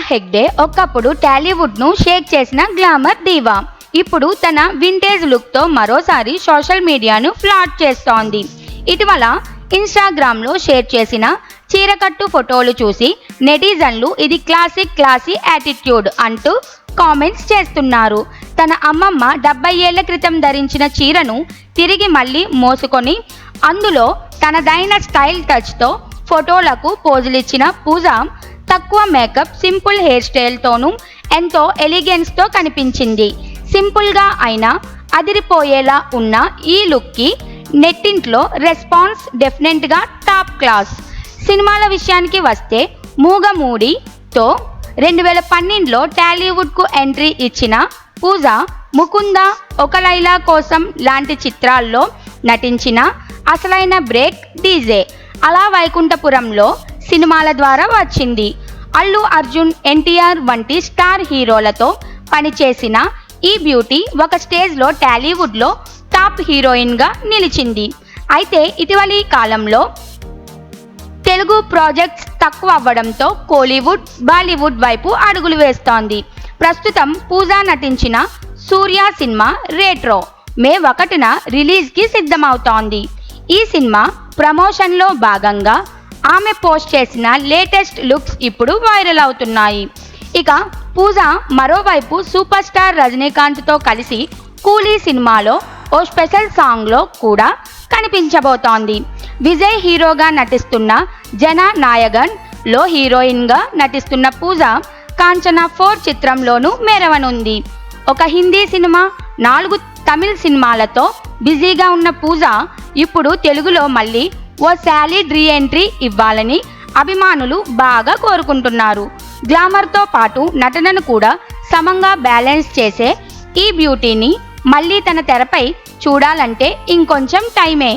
హెగ్డే ఒకప్పుడు టాలీవుడ్ను షేక్ చేసిన గ్లామర్ దీవా. ఇప్పుడు తన వింటేజ్ లుక్తో మరోసారి సోషల్ మీడియాను ఫ్లాట్ చేస్తోంది. ఇటీవల ఇన్స్టాగ్రామ్లో షేర్ చేసిన చీరకట్టు ఫోటోలు చూసి నెటిజన్లు ఇది క్లాసీ యాటిట్యూడ్ అంటూ కామెంట్స్ చేస్తున్నారు. తన అమ్మమ్మ 70 ఏళ్ల క్రితం ధరించిన చీరను తిరిగి మళ్ళీ మోసుకొని అందులో తనదైన స్టైల్ టచ్తో ఫోటోలకు పోజులిచ్చిన పూజ తక్కువ మేకప్, సింపుల్ హెయిర్ స్టైల్తోనూ ఎంతో ఎలిగెన్స్తో కనిపించింది. సింపుల్గా అయినా అదిరిపోయేలా ఉన్న ఈ లుక్కి నెట్టింట్లో రెస్పాన్స్ డెఫినెట్గా టాప్ క్లాస్. సినిమాల విషయానికి వస్తే మూగమూడితో 2012లో టాలీవుడ్కు ఎంట్రీ ఇచ్చిన పూజ ముకుంద, ఒక లైలా కోసం లాంటి చిత్రాల్లో నటించిన అసలైన బ్రేక్ డీజే అలా వైకుంఠపురంలో సినిమాల ద్వారా వచ్చింది. అల్లు అర్జున్, ఎన్టీఆర్ వంటి స్టార్ హీరోలతో పనిచేసిన ఈ బ్యూటీ ఒక స్టేజ్లో టాలీవుడ్లో టాప్ హీరోయిన్గా నిలిచింది. అయితే ఇటీవలి కాలంలో తెలుగు ప్రాజెక్ట్స్ తక్కువ అవ్వడంతో కోలీవుడ్, బాలీవుడ్ వైపు అడుగులు వేస్తోంది. ప్రస్తుతం పూజ నటించిన సూర్య సినిమా రేట్రో మే 1న రిలీజ్కి సిద్ధమవుతోంది. ఈ సినిమా ప్రమోషన్లో భాగంగా ఆమె పోస్ట్ చేసిన లేటెస్ట్ లుక్స్ ఇప్పుడు వైరల్ అవుతున్నాయి. ఇక పూజ మరోవైపు సూపర్ స్టార్ రజనీకాంత్తో కలిసి కూలీ సినిమాలో ఓ స్పెషల్ సాంగ్లో కూడా కనిపించబోతోంది. విజయ్ హీరోగా నటిస్తున్న జననాయగన్లో హీరోయిన్గా నటిస్తున్న పూజ కాంచనా 4 చిత్రంలోనూ మెరవనుంది. ఒక హిందీ సినిమా, 4 తమిళ సినిమాలతో బిజీగా ఉన్న పూజ ఇప్పుడు తెలుగులో మళ్ళీ ఓ సాలిడ్ రీఎంట్రీ ఇవ్వాలని అభిమానులు బాగా కోరుకుంటున్నారు. గ్లామర్తో పాటు నటనను కూడా సమంగా బ్యాలెన్స్ చేసే ఈ బ్యూటీని మళ్ళీ తన తెరపై చూడాలంటే ఇంకొంచెం టైమే.